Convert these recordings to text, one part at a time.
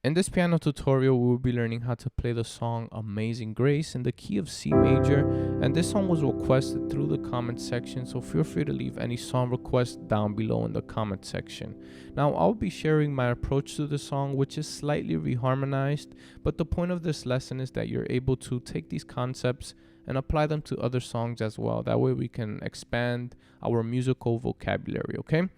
In this piano tutorial, we will be learning how to play the song Amazing Grace in the key of C major, and this song was requested through the comment section, so feel free to leave any song requests down below in the comment section. Now, I'll be sharing my approach to the song, which is slightly reharmonized, but the point of this lesson is that you're able to take these concepts and apply them to other songs as well. That way we can expand our musical vocabulary, okay?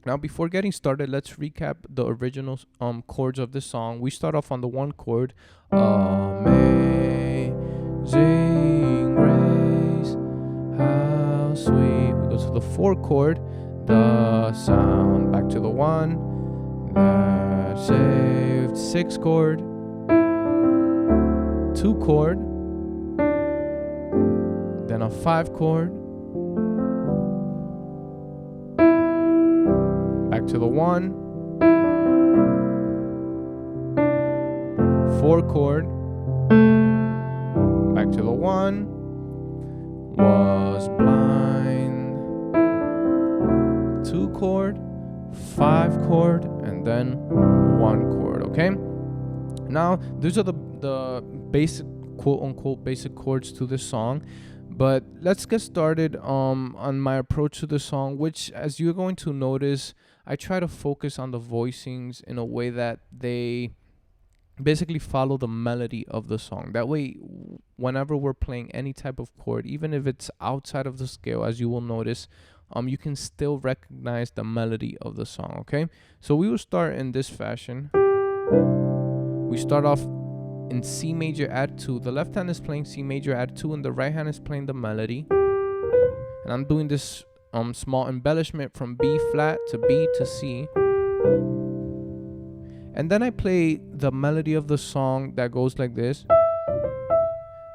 Now, before getting started, let's recap the original chords of this song. We start off on the one chord, Amazing Grace, how sweet. We go to the 4 chord, the sound, back to the 1, that saved. 6 chord, 2 chord, then a 5 chord, back to the 1, 4 chord, back to the 1, was blind, 2 chord, 5 chord, and then 1 chord, okay? Now, these are the basic, quote-unquote, basic chords to this song. But let's get started on my approach to the song, which, as you're going to notice, I try to focus on the voicings in a way that they basically follow the melody of the song. That way, whenever we're playing any type of chord, even if it's outside of the scale, as you will notice, you can still recognize the melody of the song, okay? So we will start in this fashion. We start off in C major add 2. The left hand is playing C major add 2 and the right hand is playing the melody. And I'm doing this small embellishment from B flat to B to C. And then I play the melody of the song that goes like this.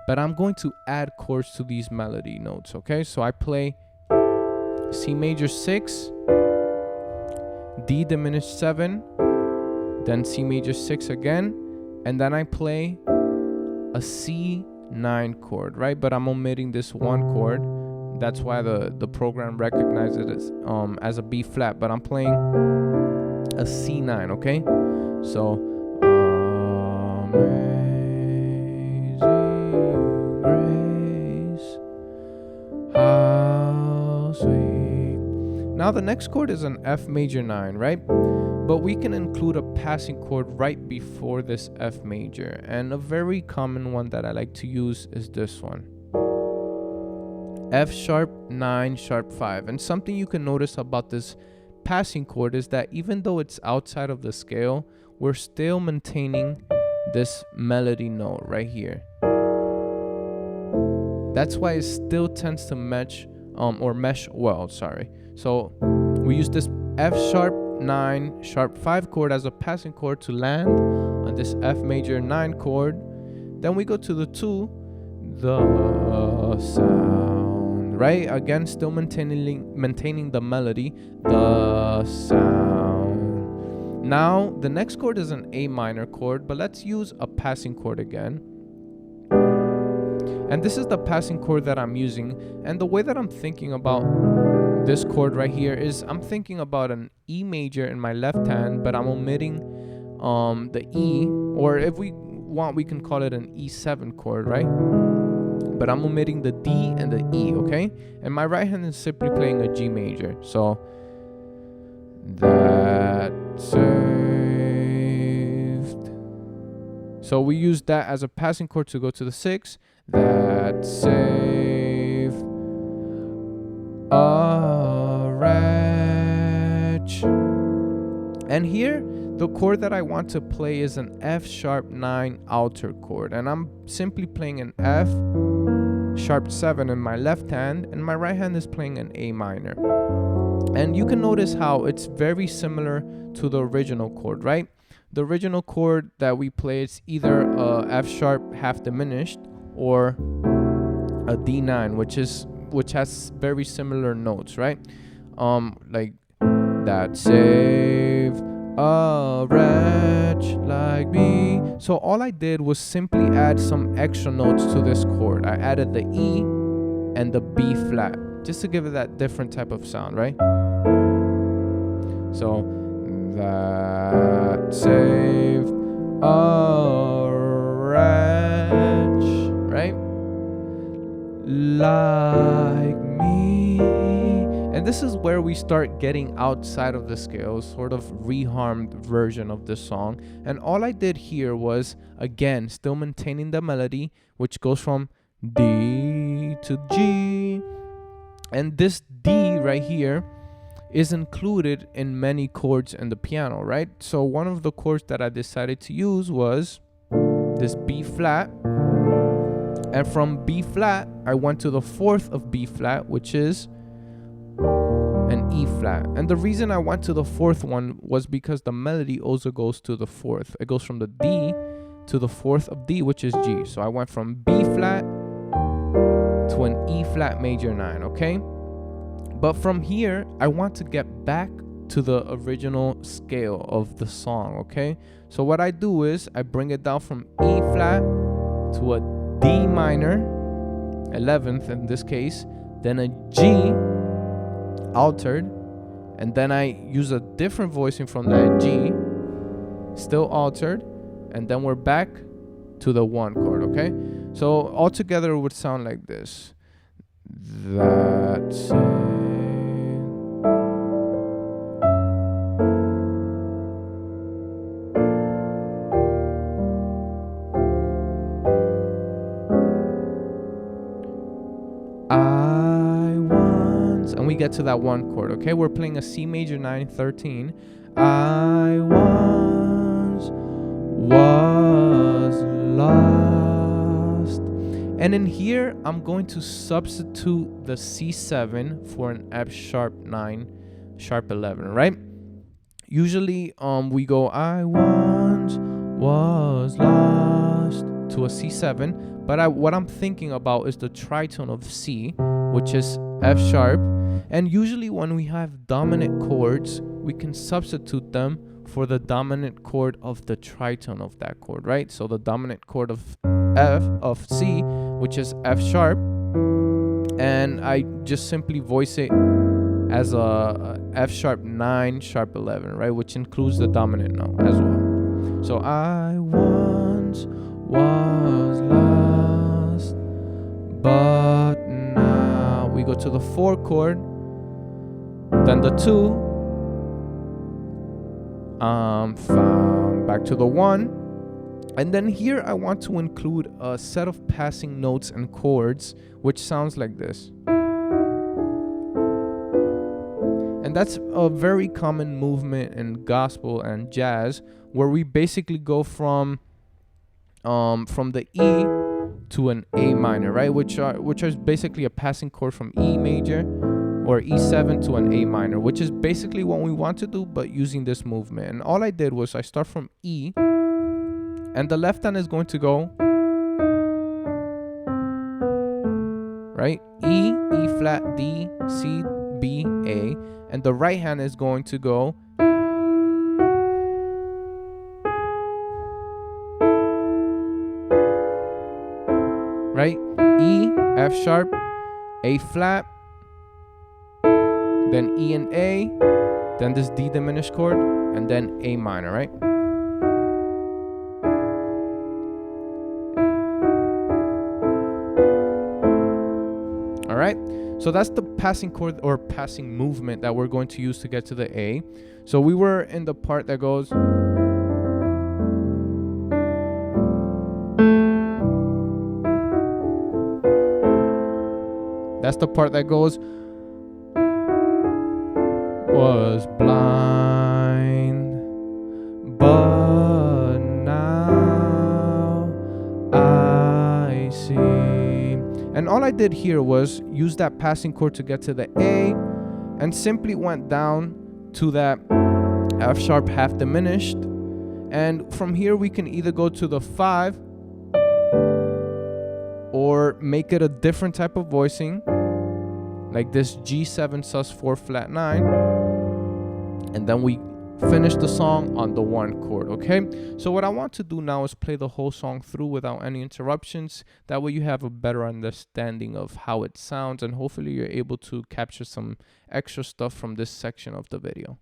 But I'm going to add chords to these melody notes, okay? So I play C major 6, D diminished 7, then C major 6 again, and then I play a C9 chord, right? But I'm omitting this 1 chord. That's why the program recognizes it as a B flat, but I'm playing a C9, okay? So, Amazing Grace, how sweet. Now the next chord is an F major 9, right? But we can include a passing chord right before this F major. And a very common one that I like to use is this one. F sharp 9 sharp 5. And something you can notice about this passing chord is that even though it's outside of the scale, we're still maintaining this melody note right here. That's why it still tends to mesh well, sorry. So we use this F sharp 9 sharp 5 chord as a passing chord to land on this F major 9 chord. Then we go to the 2, the sound, right? Again, still maintaining the melody, the sound. Now the next chord is an A minor chord, but let's use a passing chord again. And this is the passing chord that I'm using, and the way that I'm thinking about this chord right here is I'm thinking about an E major in my left hand, but I'm omitting the E, or if we want, we can call it an E7 chord, right? But I'm omitting the D and the E, okay? And my right hand is simply playing a G major. So, that saved. So we use that as a passing chord to go to the 6. That saved a wretch. And here, the chord that I want to play is an F sharp 9 alter chord. And I'm simply playing an F sharp 7 in my left hand, and my right hand is playing an A minor. And you can notice how it's very similar to the original chord, right? The original chord that we play is either a F sharp half diminished or a D9, which has very similar notes, right? Like that save a wretch like me. So all I did was simply add some extra notes to this chord. I added the E and the B flat just to give it that different type of sound, right? So that saved where we start getting outside of the scale, sort of reharmed version of this song. And all I did here was, again, still maintaining the melody, which goes from D to G. And this D right here is included in many chords in the piano, right? So one of the chords that I decided to use was this B flat. And from B flat, I went to the fourth of B flat, which is an E flat. And the reason I went to the fourth one was because the melody also goes to the fourth. It goes from the D to the fourth of D, which is G. So I went from B flat to an E flat major 9, okay? But from here, I want to get back to the original scale of the song, okay? So what I do is I bring it down from E flat to a D minor, 11th in this case, then a G altered, and then I use a different voicing from that G, still altered, and then we're back to the 1 chord, okay? So altogether it would sound like this. That's it. And we get to that 1 chord, okay? We're playing a C major 9, 13. I once was lost. And in here, I'm going to substitute the C7 for an F sharp 9, sharp 11, right? Usually, we go, I once was lost to a C7. But what I'm thinking about is the tritone of C, which is F sharp. And usually when we have dominant chords, we can substitute them for the dominant chord of the tritone of that chord, right? So the dominant chord of C, which is F sharp, and I just simply voice it as a F sharp 9, sharp 11, right? Which includes the dominant note as well. So I once was lost, but now we go to the 4 chord, then the 2, found back to the 1, and then here I want to include a set of passing notes and chords, which sounds like this. And that's a very common movement in gospel and jazz, where we basically go from the E to an A minor, right? Which is basically a passing chord from E major or E7 to an A minor, which is basically what we want to do, but using this movement. And all I did was I start from E, and the left hand is going to go, right? E, E flat, D, C, B, A, and the right hand is going to go right? E, F sharp, A flat, then E and A, then this D diminished chord, and then A minor, right? All right, so that's the passing chord or passing movement that we're going to use to get to the A. So we were in the part that goes, that's the part that goes, was blind, but now I see. And all I did here was use that passing chord to get to the A, and simply went down to that F sharp half diminished. And from here we can either go to the 5 or make it a different type of voicing, like this G7 sus4 flat 9, and then we finish the song on the 1 chord, okay? So what I want to do now is play the whole song through without any interruptions. That way you have a better understanding of how it sounds, and hopefully you're able to capture some extra stuff from this section of the video.